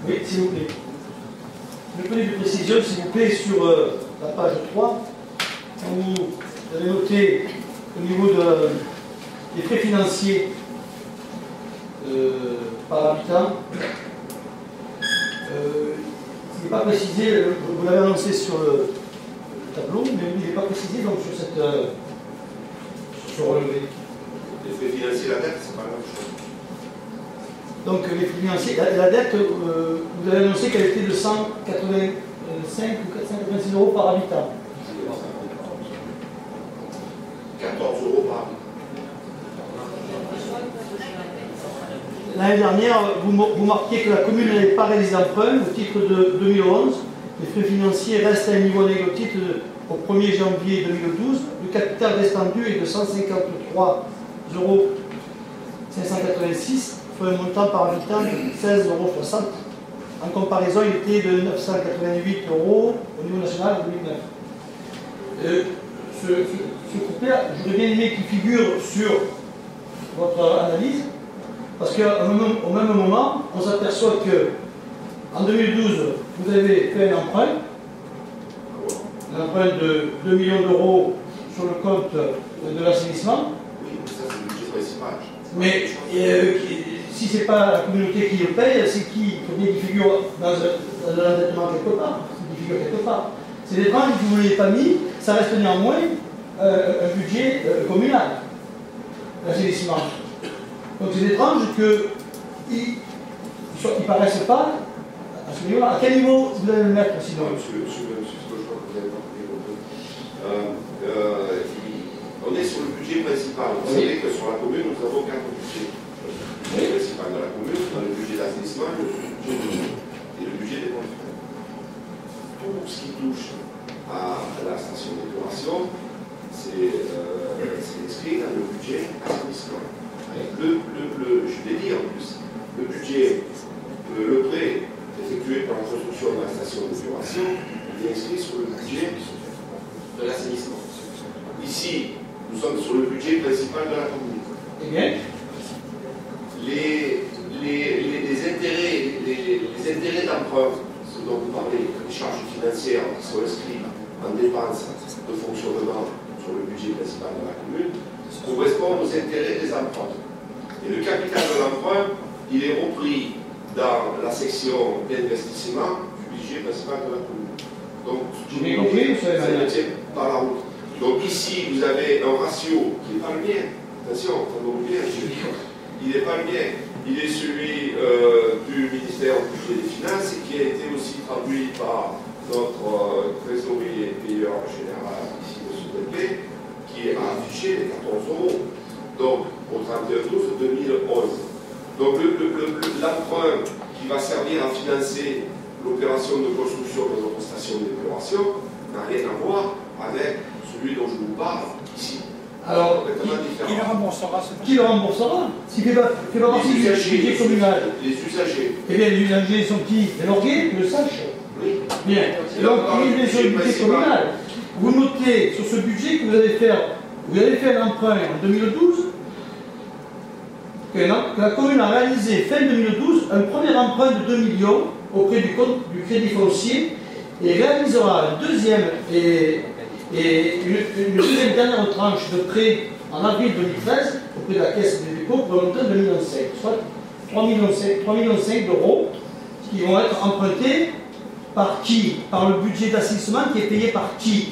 Oui, s'il vous plaît. Une petite précision, s'il vous plaît, sur la page 3, où vous avez noté au niveau des frais financiers par habitant. Il n'est pas précisé, vous l'avez annoncé sur le tableau, mais il n'est pas précisé donc sur cette sur ce relevé. Les frais financiers, la dette, c'est pas la même chose. Donc les frais financiers, la dette, vous avez annoncé qu'elle était de 185 ou 486 euros par habitant. 14 euros par habitant. L'année dernière, vous marquiez que la commune n'avait pas réalisé d'emprunt au titre de 2011. Les frais financiers restent à un niveau négatif au titre au 1er janvier 2012. Le capital restendu est de 153 euros 586 pour un montant par habitant de 16,60 euros. En comparaison, il était de 988 euros au niveau national en 2009. Ce couplet, j'aurais bien aimé qu'il figure sur votre analyse. Parce qu'au même moment, on s'aperçoit qu'en 2012, vous avez fait un emprunt de 2 millions d'euros sur le compte de l'assainissement. Oui, mais ça c'est le budget principal. Mais si ce n'est pas la communauté qui le paye, c'est qui? Il faut bien qu'il figure dans l'endettement quelque part. C'est des tranches que vous ne l'avez pas mis, ça reste néanmoins un budget communal, l'assainissement. Donc c'est étrange qu'ils ne paraissent pas à ce niveau-là. À quel niveau vous allez le mettre sinon? Monsieur, je crois que vous avez pas compris. On est sur le budget principal. Vous savez que sur la commune, nous avons 4 budgets. Le budget principal de la commune, dans le budget d'assainissement, le budget de l'eau et le budget des comptes. Pour ce qui touche à la station d'épuration, c'est inscrit dans le budget assainissement. Je l'ai dit en plus, le budget, le prêt effectué pour la construction de la station d'épuration, il est inscrit sur le budget de l'assainissement. Ici, nous sommes sur le budget principal de la commune. Eh bien, les intérêts d'emprunt, ce dont vous parlez, les charges financières qui sont inscrites en dépenses de fonctionnement sur le budget principal de la commune, correspondent aux intérêts des emprunts. Et le capital de l'emprunt, il est repris dans la section d'investissement du budget principal de la commune. Donc, j'ai bien compris, vous savez, ça tient par la route. Donc ici, vous avez un ratio qui n'est pas le mien. Attention, on bien, il n'est pas le mien. Il est celui du ministère du budget des Finances et qui a été aussi traduit par notre trésorier payeur général, ici, M. Delpé, qui a affiché les 14 euros. Donc, au 31/12/2011. Donc, l'emprunt qui va servir à financer l'opération de construction de notre station d'épuration n'a rien à voir avec celui dont je vous parle ici. alors, Qui le remboursera? qui le remboursera? S'il fait pas partie du budget communal. Les usagers. Eh bien, les usagers sont qui? Les Lorguais, que je sache. Oui. Bien. Donc, il est sur le budget communal. Vous notez sur ce budget que vous allez fait un emprunt en 2012, que la commune a réalisé fin 2012 un premier emprunt de 2 millions auprès du crédit foncier et réalisera un deuxième et une deuxième dernière tranche de prêt en avril 2013 auprès de la Caisse des dépôts pour le montant de 2,5 millions, soit 3,5 millions d'euros qui vont être empruntés par qui? Par le budget d'assainissement qui est payé par qui?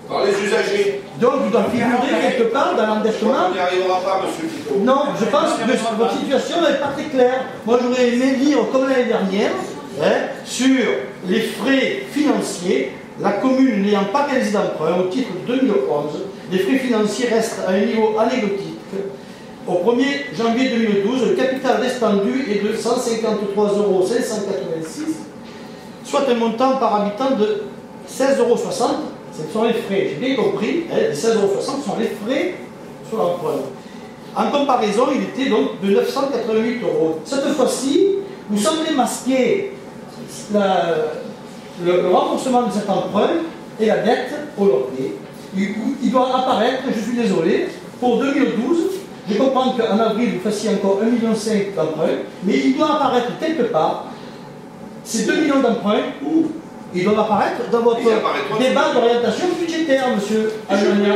Par les usagers. Donc, il doit figurer quelque part dans l'endettement. On n'y arrivera pas, monsieur Tito. Non, je pense que votre situation n'est pas très claire. Moi, j'aurais aimé lire, comme l'année dernière, sur les frais financiers, la commune n'ayant pas réalisé d'emprunt au titre de 2011, les frais financiers restent à un niveau anecdotique. Au 1er janvier 2012, le capital restendu est de 153,586 euros, soit un montant par habitant de 16,60 euros. Ce sont les frais, j'ai bien compris, les 16,60 euros sont les frais sur l'emprunt. En comparaison, il était donc de 988 euros. Cette fois-ci, vous semblez masquer le remboursement de cet emprunt et la dette au loyer. Il doit apparaître, je suis désolé, pour 2012, je comprends qu'en avril, vous fassiez encore 1,5 million d'emprunt, mais il doit apparaître quelque part Ces 2 millions d'emprunts, Où? ils doivent apparaître dans votre débat d'orientation budgétaire, monsieur Almania.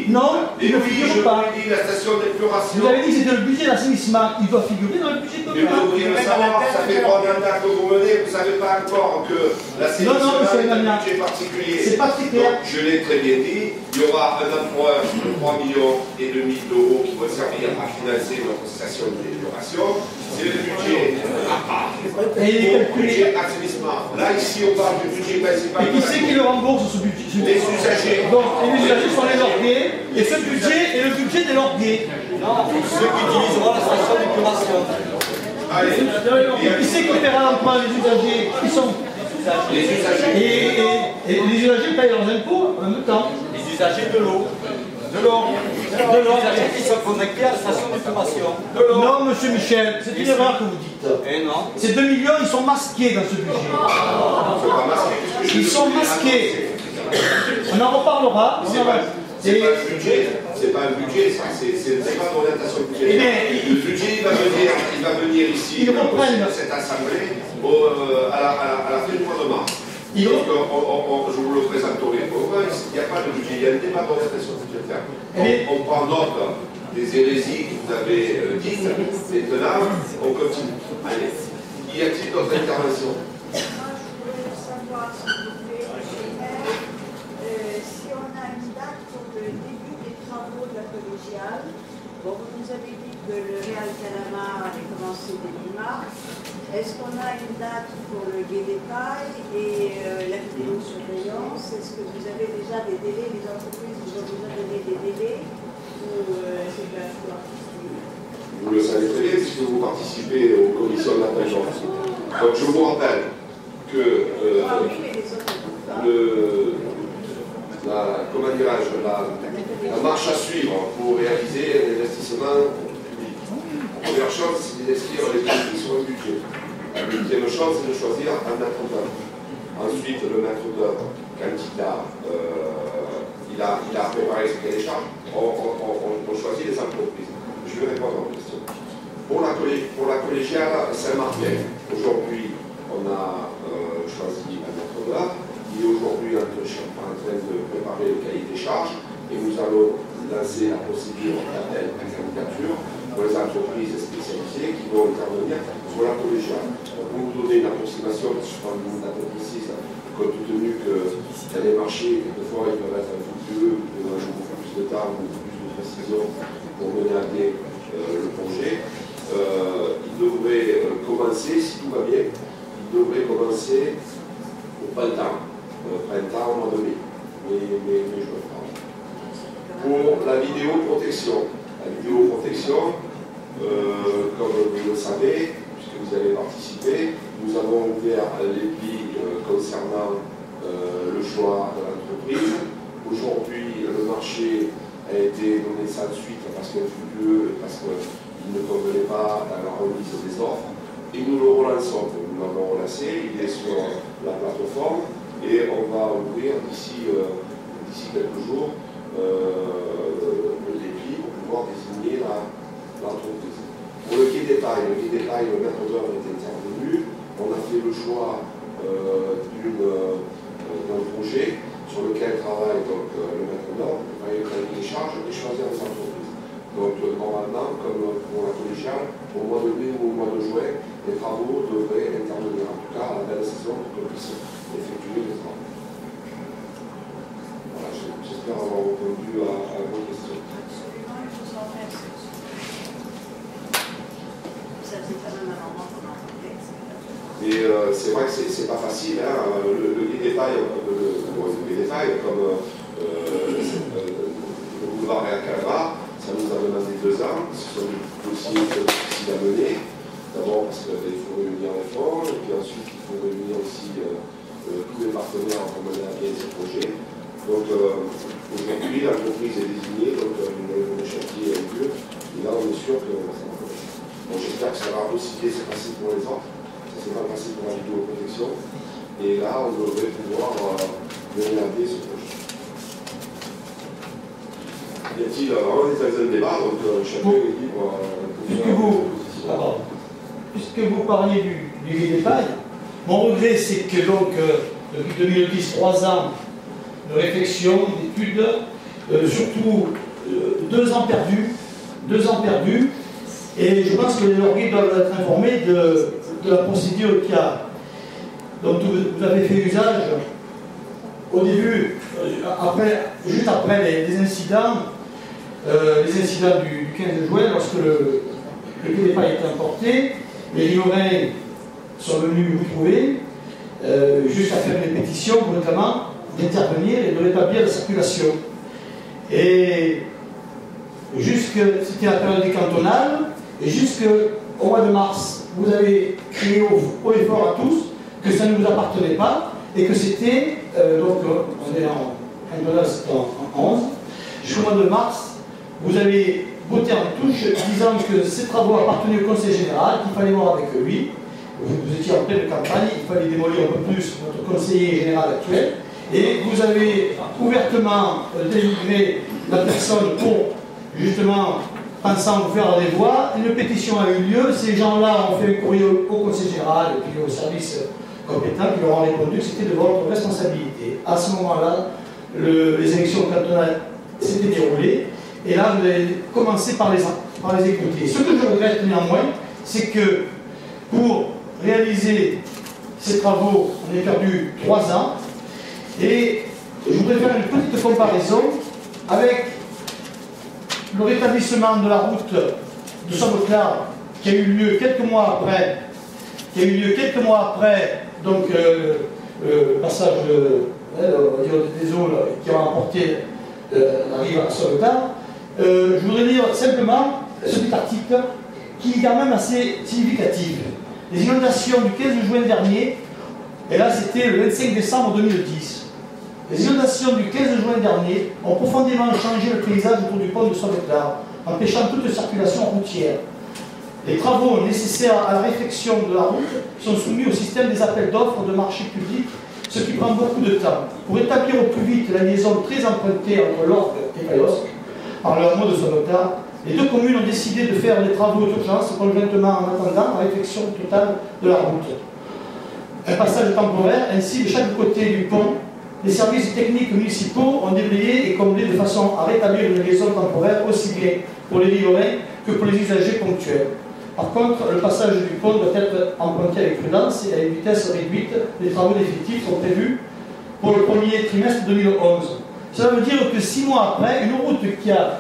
Non, ils ne figurent pas. Je vous l'ai dit, la station d'épuration. Vous avez dit que c'était le budget d'assainissement. Il doit figurer dans le budget Mais vous communal. devriez le savoir, ça fait 3 mandats que vous menez, vous ne savez pas encore que l'assainissement est un budget particulier. C'est pas très clair. Donc, je l'ai très bien dit, il y aura un emprunt de 3,5 millions d'euros qui va servir à financer notre station d'épuration. C'est le budget à part. Et il est Le calculé. budget assainissement. Là, ici, on parle du budget principal. Et qui c'est qui le rembourse ce budget? Les usagers. Donc, et les usagers sont les lorgués, et ce budget est le budget des lorgués. Non, ceux qui utiliseront la station d'épuration. Allez. Et qui c'est qui paiera l'emprunt? Les usagers. Qui sont? Les usagers. Et les usagers payent leurs impôts en même temps. Les usagers de l'eau. De l'eau. Les usagers qui sont connectés à la station d'épuration. De l'eau. Non, monsieur Michel, c'est une erreur que vous dites. Eh non. Ces 2 millions, ils sont masqués dans ce budget. Faut pas masquer, puisque je Ils sont masqués. On en reparlera. C'est pas un budget, c'est pas un budget, ça, c'est pas d'orientation budgétaire. Le budget, il va venir ici, ils reprennent cette assemblée, à la fin du mois de mars. Donc, je vous le présenterai. Il n'y a pas de budget, il y a un débat d'orientation budgétaire. On prend note des hérésies que vous avez dites. Maintenant, on continue. Allez. Y a-t-il d'autres interventions? Si on a une date pour le début des travaux de la collégiale, bon, vous nous avez dit que le Real Calamar avait commencé début mars. Est-ce qu'on a une date pour le Gué des Pailles et la vidéosurveillance? Est-ce que vous avez déjà des délais? Les entreprises vous ont déjà donné des délais? Ou c'est pas quoi? Vous le savez très bien puisque vous participez aux commissions d'appel d'offres. Donc je vous rappelle que la marche à suivre pour réaliser un investissement public. La première chose, c'est d'investir les crédits sur un budget. La deuxième chose, c'est de choisir un maître d'œuvre. Ensuite, le maître d'œuvre, quand il a préparé ce cahier des charges, on choisit les entreprises. Je vais répondre à vos questions. Pour la collégiale Saint-Martin, aujourd'hui, on a choisi un maître d'œuvre. Il est aujourd'hui en train de préparer le cahier des charges et nous allons lancer la procédure d'appel à candidature pour les entreprises spécialisées qui vont intervenir sur la collégiale. Pour vous donner une approximation, je prends une date précise, compte tenu que dans les marchés, quelquefois, ils peuvent être un peu plus, beaucoup plus de temps, beaucoup plus de précision pour mener à bien le projet. Il devrait commencer, si tout va bien, il devrait commencer au printemps au mois de mai, je le prends. Pour la vidéoprotection, comme vous le savez, puisque vous avez participé, nous avons ouvert l'EPI concernant le choix de l'entreprise. Aujourd'hui, le marché a été donné sans suite parce qu'il ne convenait pas à la remise des offres. Et nous le relançons. Nous l'avons relancé, il est sur la plateforme et on va ouvrir d'ici quelques jours le défi pour pouvoir désigner l'entreprise. Pour le quai des Pailles, le maître d'œuvre est intervenu. On a fait le choix d'un projet sur lequel travaille donc, le maître d'œuvre, préparer le cahier des charges et choisir les entreprises. Donc normalement, comme pour la collégiale, au mois de mai ou au mois de juin, les travaux devraient intervenir, en tout cas à la belle saison pour qu'on puisse effectuer les travaux. Voilà, j'espère avoir répondu à vos questions. Absolument, je vous en remercie. Ça c'est quand même un moment qu'on en contexte. Et c'est vrai que c'est pas facile, hein, le détail, comme le boulevard Real Calamar, ça nous a demandé 2 ans, ce sont des dossiers difficiles à mener. D'abord parce qu'il faut réunir les fonds, et puis ensuite il faut réunir aussi tous les partenaires pour mener à bien ces projets. Donc aujourd'hui l'entreprise est désignée, donc le chantier a eu lieu, et là on est sûr que ça va commencer. Bon, j'espère que ça va aussi bien se passer pour les autres, ça s'est pas passé pour la vidéoprotection, et là on devrait pouvoir mener à bien ce projet. Y a-t-il vraiment des axes de débat, donc chacun est libre puisque vous parliez du Gué des Pailles, Mon regret, c'est que donc, depuis 2010, 3 ans de réflexion, d'études, surtout 2 ans perdus, 2 ans perdus, et je pense que les orgues doivent être informés de la procédure dont vous avez fait usage au début, juste après les incidents du 15 juin, lorsque le Québec a été importé, les riverains sont venus vous trouver, juste à faire des pétitions, notamment d'intervenir et de rétablir la circulation. Et c'était la période des cantonales, et jusqu'au mois de mars, vous avez crié haut et fort à tous que ça ne vous appartenait pas, et que c'était, donc on est en 11, jusqu'au mois de mars, vous avez voté en touche disant que ces travaux appartenaient au Conseil général, qu'il fallait voir avec lui. Vous étiez en pleine campagne, il fallait démolir un peu plus notre conseiller général actuel, et vous avez ouvertement délivré la personne pour, justement, pensant vous faire des voix. Une pétition a eu lieu, ces gens-là ont fait un courrier au Conseil général et puis au service compétent qui leur ont répondu que c'était de votre responsabilité. À ce moment-là, les élections cantonales s'étaient déroulées, et là, vous avez commencé par les écouter. Ce que je regrette néanmoins, c'est que pour réaliser ces travaux, on a perdu 3 ans, et je voudrais faire une petite comparaison avec le rétablissement de la route de Saint-Beauclair qui a eu lieu quelques mois après, donc le passage des eaux qui ont apporté la rive à Saint-Beauclair. Je voudrais lire simplement ce petit article qui est quand même assez significatif. Les inondations du 15 juin dernier, et là c'était le 25 décembre 2010. Les inondations du 15 juin dernier ont profondément changé le paysage autour du pont de Saint-Beauclair, empêchant toute circulation routière. Les travaux nécessaires à la réfection de la route sont soumis au système des appels d'offres de marché public, ce qui prend beaucoup de temps. Pour établir au plus vite la liaison très empruntée entre l'Orgue et Payosque, par le hameau de Saint-Beauclair, les 2 communes ont décidé de faire les travaux d'urgence conjointement en attendant la réfection totale de la route. Un passage temporaire, ainsi de chaque côté du pont, les services techniques municipaux ont déblayé et comblé de façon à rétablir une liaison temporaire aussi bien pour les riverains que pour les usagers ponctuels. Par contre, le passage du pont doit être emprunté avec prudence et à une vitesse réduite. Les travaux définitifs sont prévus pour le premier trimestre 2011. Cela veut dire que 6 mois après, une route qui a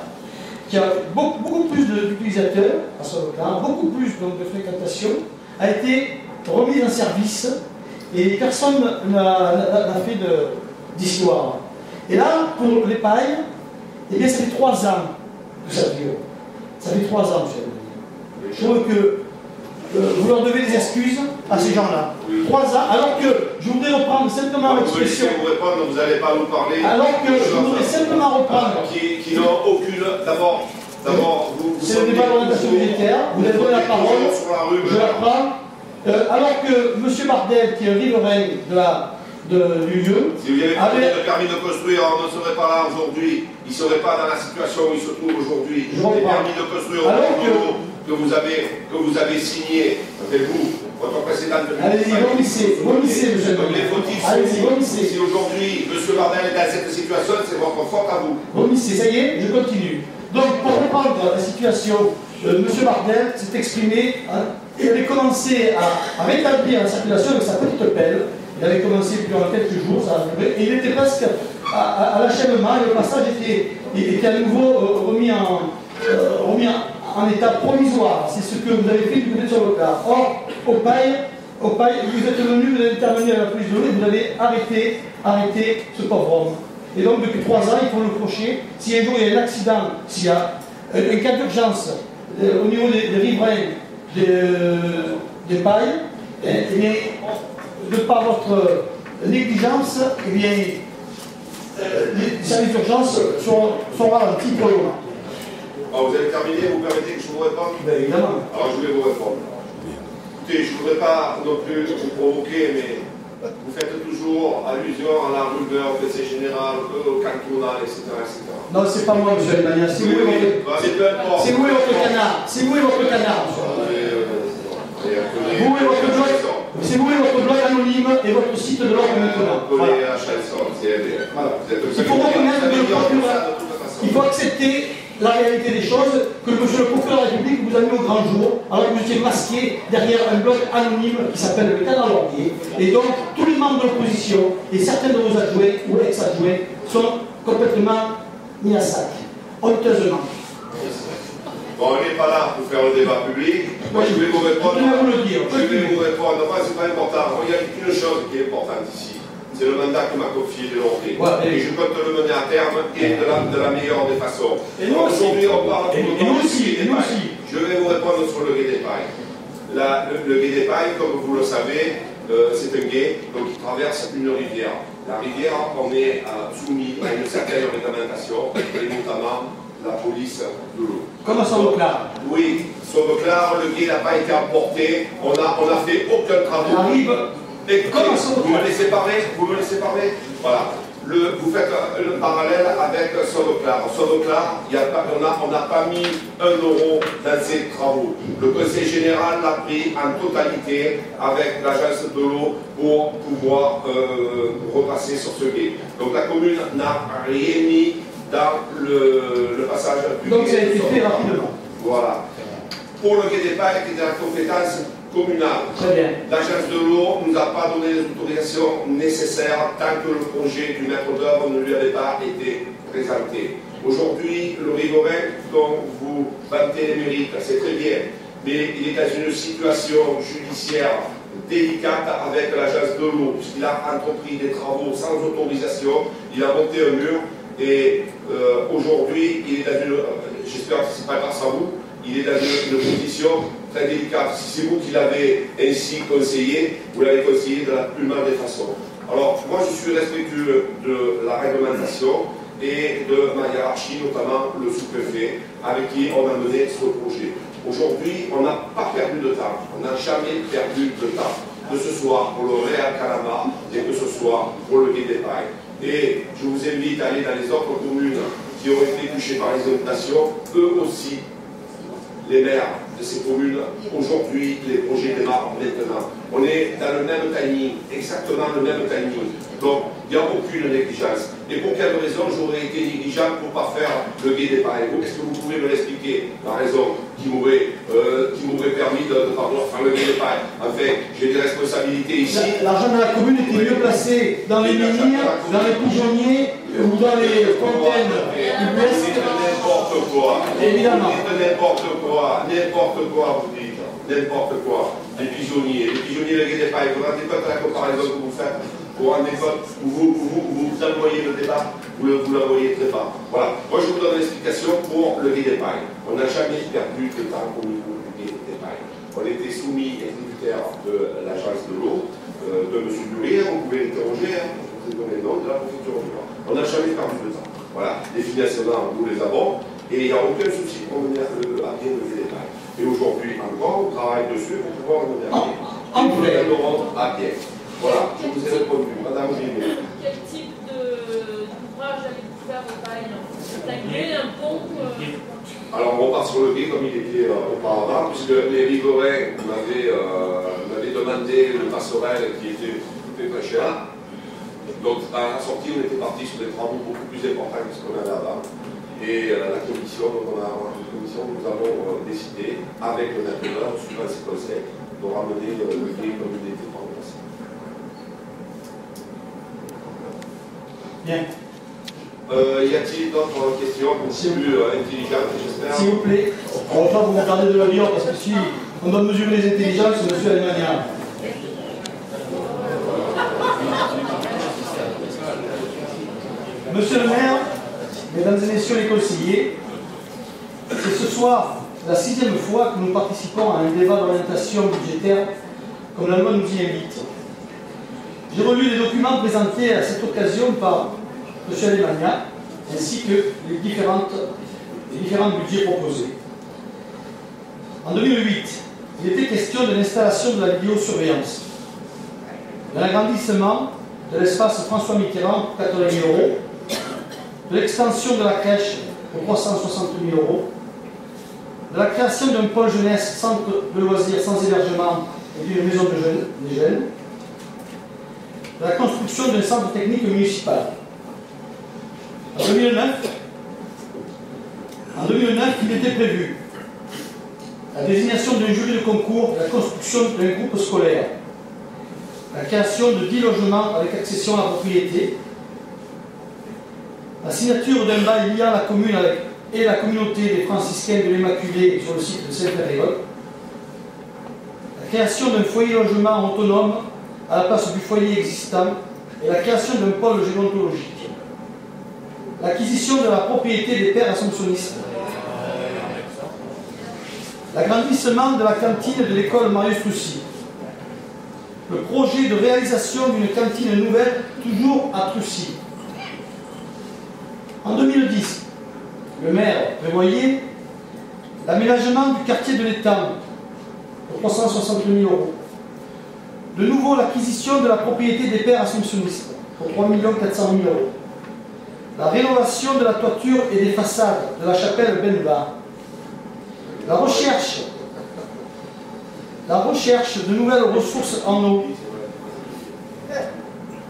beaucoup plus d'utilisateurs, à Saint-Beauclair, beaucoup plus donc, de fréquentation, a été remise en service et personne n'a fait d'histoire. Et là, pour les pailles, eh bien, ça fait 3 ans que ça dure. Ça fait 3 ans, monsieur. Je trouve que vous leur devez des excuses à ces gens-là. Oui. 3 ans, alors que je voudrais reprendre simplement l'expression. Vous n'allez pas nous parler. Alors que je voudrais simplement reprendre. Qui n'ont aucune. D'abord, vous. C'est le débat d'orientation budgétaire. Vous avez donné la parole. Je la prends. Alors que M. Bardel, qui est un riverain du lieu. Si vous avez le permis de construire, on ne serait pas là aujourd'hui. Il ne serait pas dans la situation où il se trouve aujourd'hui. Les permis de construire que vous avez signé avec vous, votre précédente. Allez-y, vomissez, monsieur. Donc les fautifs, si aujourd'hui M. Bardel est dans cette situation, c'est votre faute à vous. Vomissez, ça y est, je continue. Donc, pour reprendre la situation, M. Bardel s'est exprimé, il avait commencé à rétablir la circulation avec sa petite pelle. Il avait commencé durant quelques jours, ça a duré, et il était presque à l'achèvement, et le passage était à nouveau remis en état provisoire. C'est ce que vous avez fait du côté de Saint-Beauclair. Or, au paille, vous êtes venu, vous avez intervenu à la police de l'eau, et vous avez arrêté ce pauvre homme. Et donc, depuis 3 ans, il faut le crocher. Si un jour il y a un accident, s'il y a un cas d'urgence au niveau des riverains des pailles, eh bien, de par votre négligence, eh bien, les services d'urgence sont ralentis pour le moment. Alors, vous avez terminé, vous permettez que je vous réponde? Ben, évidemment. Alors, je vais vous répondre. Écoutez, je ne voudrais pas non plus vous provoquer, mais vous faites toujours allusion à la rumeur, au PC général, au cantonal, etc. Non, c'est pas moi, monsieur Almania. C'est vous et votre canard. C'est vous et votre canard. Vous et votre C'est vous et votre blog anonyme et votre site de l'ordre maintenant. On Voilà. connaît la chanson, c'est bien. Voilà. Il faut reconnaître que le procureur, il faut accepter la réalité des choses, que monsieur le procureur de la République vous a mis au grand jour, alors que vous étiez masqué derrière un blog anonyme qui s'appelle le Canard Lorguier. Et donc, tous les membres de l'opposition et certains de vos adjoints ou ex-adjoints sont complètement mis à sac, honteusement. Bon, on n'est pas là pour faire le débat public. Moi, je vais vous répondre. C'est pas important. Il y a une chose qui est importante ici. C'est le mandat que m'a confié Delorgé. Et je compte le mener à terme et de la meilleure des façons. Aujourd'hui, on parle tout le temps du Gué des Pailles. Je vais vous répondre sur le Gué des Pailles. Le Gué des Pailles, comme vous le savez, c'est un gué qui traverse une rivière. La rivière, on est soumis à une certaine réglementation, et notamment la police de l'eau. Comme à Saint-Clair. Oui, Saint-Clair, le gué n'a pas été emporté, on n'a fait aucun travaux. Vous me laissez parler, Voilà. Vous faites le parallèle avec Saint-Clair. Saint-Clair, on n'a pas mis 1 euro dans ces travaux. Le Conseil général l'a pris en totalité avec l'agence de l'eau pour pouvoir repasser sur ce gué. Donc la commune n'a rien mis dans le passage du Donc ça a été fait rapidement. Voilà. Pour le Gué des Pailles, qui était la compétence communale, l'agence de l'eau ne nous a pas donné les autorisations nécessaires tant que le projet du maître d'œuvre ne lui avait pas été présenté. Aujourd'hui, le riverain dont vous vantez les mérites, c'est très bien, mais il est dans une situation judiciaire délicate avec l'agence de l'eau, puisqu'il a entrepris des travaux sans autorisation, il a monté un mur. Et aujourd'hui, il est dans une, j'espère que ce n'est pas grâce à vous, il est dans une position très délicate. Si c'est vous qui l'avez ainsi conseillé, vous l'avez conseillé de la plus mauvaise façon. Alors, moi je suis respectueux de la réglementation et de ma hiérarchie, notamment le sous-préfet, avec qui on a mené ce projet. Aujourd'hui, on n'a pas perdu de temps, on n'a jamais perdu de temps, que ce soit pour le Réal Calamar et que ce soit pour le Gué des Pailles. Et je vous invite à aller dans les autres communes qui ont été touchées par les inondations, eux aussi, les maires de ces communes, aujourd'hui, les projets démarrent maintenant. On est dans le même timing, exactement le même timing. Donc, il n'y a aucune négligence. Et pour quelle raison j'aurais été négligent pour ne pas faire le Gué des Pailles? Est-ce que vous pouvez me l'expliquer? La raison qui m'aurait permis de ne pas pouvoir faire le Gué des Pailles. Enfin, j'ai des responsabilités ici. L'argent de la commune était mieux placé dans les menhirs, dans les pigeonniers ou dans les fontaines du Ouest. C'est n'importe quoi. Évidemment. C'est n'importe quoi, vous dites. N'importe quoi. Les pigeonniers, le Gué des Pailles. Vous vous rendez compte de la comparaison que vous faites? Vous vous rendez compte, vous envoyez le débat, vous l'envoyez très bas. Voilà. Moi, je vous donne l'explication pour le Gué des Pailles. On n'a jamais perdu de temps au niveau du Gué des Pailles. On était soumis et tributaire de l'agence de l'eau, de M. Durie, on pouvait l'interroger, je vous ai donné le nom de la préfecture. On n'a jamais perdu de temps. Voilà. Les financements, nous les avons, et il n'y a aucun souci pour mener à bien le Gué des Pailles. Et aujourd'hui, encore, on travaille dessus pour pouvoir le mener à bien. Et nous le mènerons à bien. Voilà, je vous ai répondu. Madame Gilles. Quel type d'ouvrage allez-vous faire au Pailles? Un gué, un pont Alors on repart sur le gué comme il était auparavant, puisque les riverains m'avaient demandé le passerelle qui était très cher. Donc à la sortie, on était parti sur des travaux beaucoup plus importants que ce qu'on avait avant. Et la commission, nous avons décidé, avec le maître d'œuvre, suivant ses conseils, de ramener le gué comme il était par le passé. Bien. Y a-t-il d'autres questions plus intelligentes, j'espère? S'il vous plaît, on va pas vous regarder de la vie, parce que si on doit mesurer les intelligences, c'est monsieur Alemania. Monsieur le maire, mesdames et messieurs les conseillers, c'est ce soir la 6e fois que nous participons à un débat d'orientation budgétaire comme la loi nous y invite. J'ai relu les documents présentés à cette occasion par M. Alemania, ainsi que les différents budgets proposés. En 2008, il était question de l'installation de la vidéosurveillance, de l'agrandissement de l'espace François Mitterrand pour 80 000 €, de l'extension de la crèche pour 360 000 €, de la création d'un pôle jeunesse, centre de loisirs sans hébergement et d'une maison des jeunes, la construction d'un centre technique municipal. En 2009, il était prévu la désignation d'un jury de concours, la construction d'un groupe scolaire, la création de 10 logements avec accession à la propriété, la signature d'un bail liant la commune et la communauté des franciscains de l'Immaculée sur le site de Sainte-Période, la création d'un foyer logement autonome à la place du foyer existant et la création d'un pôle gérontologique, l'acquisition de la propriété des pères assomptionnistes, l'agrandissement de la cantine de l'école Marius Trucy, le projet de réalisation d'une cantine nouvelle, toujours à Trucy. En 2010, le maire prévoyait l'aménagement du quartier de l'Étang pour 360 000 €. De nouveau, l'acquisition de la propriété des pères assomptionnistes pour 3 400 000 €. La rénovation de la toiture et des façades de la chapelle Benva. La recherche de nouvelles ressources en eau.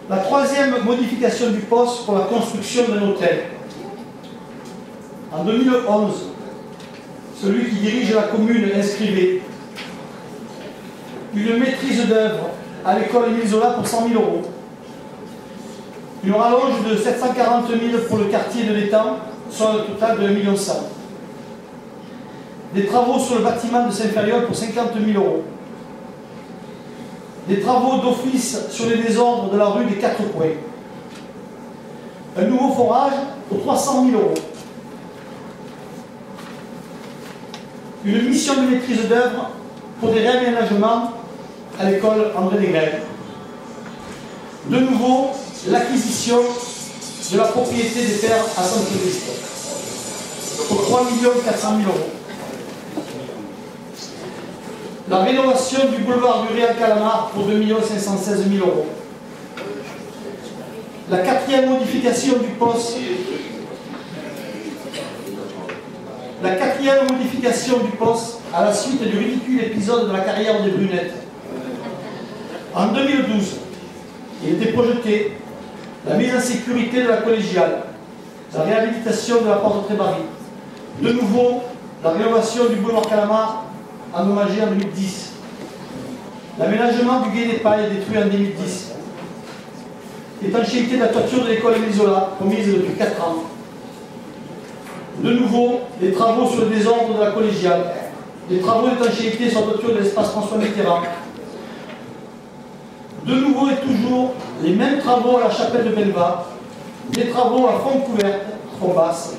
La troisième modification du poste pour la construction d'un hôtel. En 2011, celui qui dirige la commune inscrivait une maîtrise d'œuvre à l'école Émile Zola pour 100 000 €. Une rallonge de 740 000 pour le quartier de l'Étang, soit un total de 1,1 million. Des travaux sur le bâtiment de Saint-Fériol pour 50 000 €. Des travaux d'office sur les désordres de la rue des Quatre Coins. Un nouveau forage pour 300 000 €. Une mission de maîtrise d'œuvre pour des réaménagements à l'école André Desgrèves. De nouveau, l'acquisition de la propriété des pères assomptionnistes pour 3 400 000 €. La rénovation du boulevard du Réal Calamar pour 2 516 000 €. La quatrième modification du poste. La quatrième modification du poste à la suite du ridicule épisode de la carrière des Brunettes. En 2012, il était projeté la mise en sécurité de la collégiale, la réhabilitation de la porte Trébarry. De nouveau, la rénovation du boulevard Calamar endommagé en 2010. L'aménagement du Gué des Pailles détruit en 2010. L'étanchéité de la toiture de l'école Émile Zola, promise depuis 4 ans. De nouveau, les travaux sur le désordre de la collégiale. Les travaux d'étanchéité sur la toiture de l'espace François Mitterrand. De nouveau et toujours, les mêmes travaux à la chapelle de Benva. Des travaux à fond couverte, fond basse.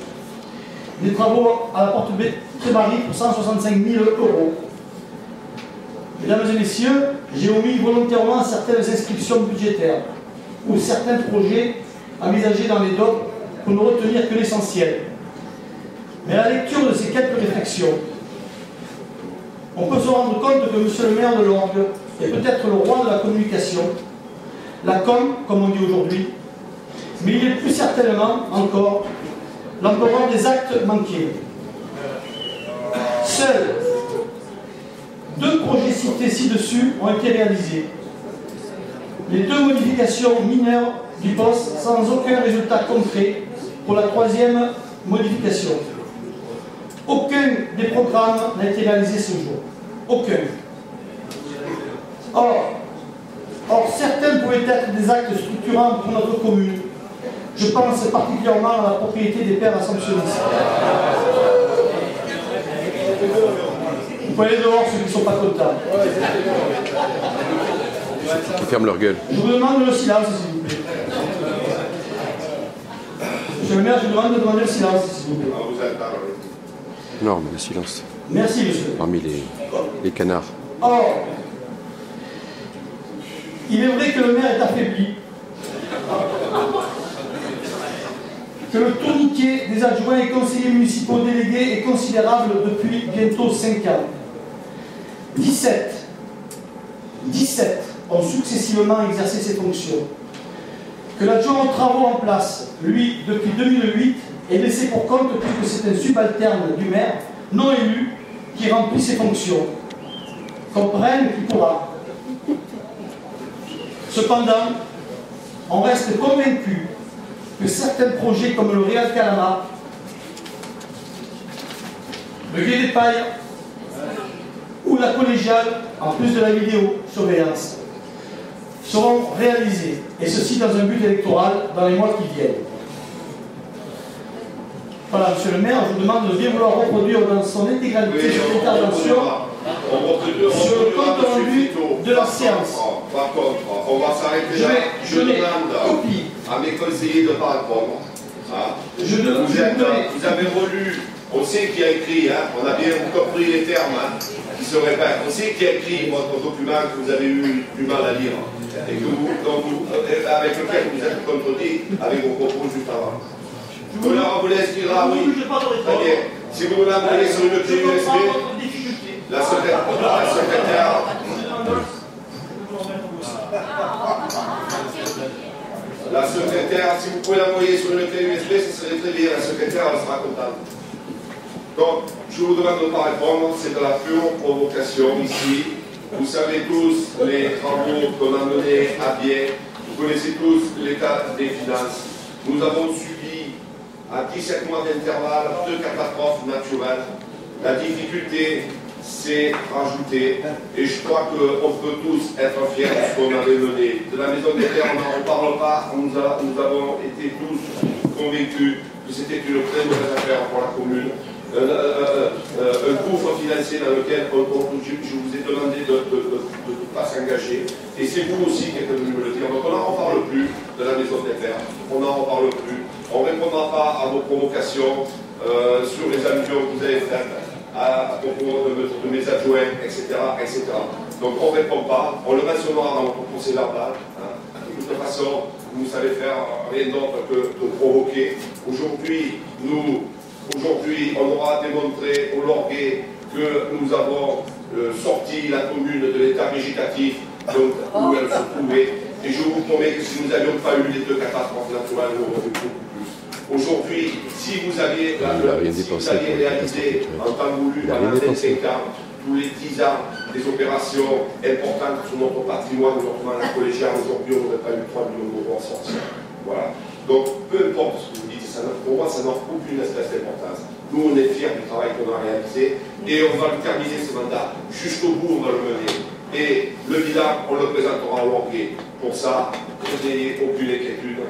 Des travaux à la porte Trébarry pour 165 000 €. Mesdames et messieurs, j'ai omis volontairement certaines inscriptions budgétaires ou certains projets envisagés dans les docs pour ne retenir que l'essentiel. Mais à la lecture de ces quelques réflexions, on peut se rendre compte que monsieur le maire de Lorgues est peut-être le roi de la communication, la com, comme on dit aujourd'hui, mais il est plus certainement encore l'empereur des actes manqués. Seuls 2 projets cités ci-dessus ont été réalisés. Les 2 modifications mineures du poste sans aucun résultat concret pour la 3e modification. Aucun des programmes n'a été réalisé ce jour. Aucun. Or, certains pouvaient être des actes structurants pour notre commune. Je pense particulièrement à la propriété des pères assomptionnistes. Vous pouvez aller dehors ceux qui ne sont pas contents. Ils ferment leur gueule. Je vous demande le silence, s'il vous plaît. Monsieur le maire, je vous demande de demander le silence, s'il vous plaît. Non, mais le silence. Merci, monsieur. Parmi les canards. Or, il est vrai que le maire est affaibli. Que le tourniquet des adjoints et conseillers municipaux délégués est considérable depuis bientôt 5 ans. 17 ont successivement exercé ces fonctions. Que l'adjoint aux travaux en place, lui, depuis 2008, est laissé pour compte puisque c'est un subalterne du maire, non élu, qui remplit ses fonctions. Comprenne qui pourra. Cependant, on reste convaincu que certains projets comme le Real Calamar, le Gué des Pailles ou la collégiale, en plus de la vidéosurveillance, seront réalisés, et ceci dans un but électoral dans les mois qui viennent. Voilà, monsieur le maire, je vous demande de bien vouloir reproduire dans son intégralité cette intervention sur le compte rendu de la séance. Par contre, on va s'arrêter là. Je demande à mes conseillers de ne pas répondre. Vous avez relu, on sait qui a écrit, on a bien compris les termes qui se répètent. On sait qui a écrit votre document que vous avez eu du mal à lire et que avec lequel vous êtes contredit avec vos propos juste avant. On vous laisse dire là, oui. Très bien. Si vous l'envoyez sur une clé USB, la secrétaire. La secrétaire, si vous pouvez l'envoyer sur une clé USB, ce serait très bien. La secrétaire, elle sera contente. Donc, je vous demande de ne pas répondre. C'est de la pure provocation ici. Vous savez tous les travaux qu'on a menés à bien. Vous connaissez tous l'état des finances. Nous avons subi à 17 mois d'intervalle 2 catastrophes naturelles. La difficulté s'est rajoutée et je crois qu'on peut tous être fiers de ce qu'on avait mené. De la maison des terres, on n'en reparle pas. Nous avons été tous convaincus que c'était une très mauvaise affaire pour la commune. Un gouffre financier dans lequel je vous ai demandé de ne pas s'engager. Et c'est vous aussi qui êtes venu me le dire. Donc on n'en reparle plus de la maison des terres. On n'en reparle plus. On ne répondra pas à vos provocations sur les allusions que vous avez faites à propos de mes adjoints, etc., etc. Donc on ne répond pas. On le mentionnera dans votre procès verbal. De toute façon, vous ne savez faire rien d'autre que de provoquer. Aujourd'hui, on aura démontré au Lorguet que nous avons sorti la commune de l'état végétatif où elle se trouvait. Et je vous promets que si nous n'avions pas eu les 2 catastrophes naturelles, nous aurions beaucoup plus. Aujourd'hui, si vous aviez réalisé en temps voulu pendant 25 ans, tous les 10 ans, des opérations importantes sur notre patrimoine, notamment la collégiale, aujourd'hui on n'aurait pas eu 3 millions d'euros en sortie. Voilà. Donc, peu importe ce que vous dites, pour moi, ça n'a aucune espèce d'importance. Nous, on est fiers du travail qu'on a réalisé et on va le terminer ce mandat. Jusqu'au bout, on va le mener. Et le bilan, on le présentera au Lorguet. Pour ça, vous n'ayez aucune inquiétude.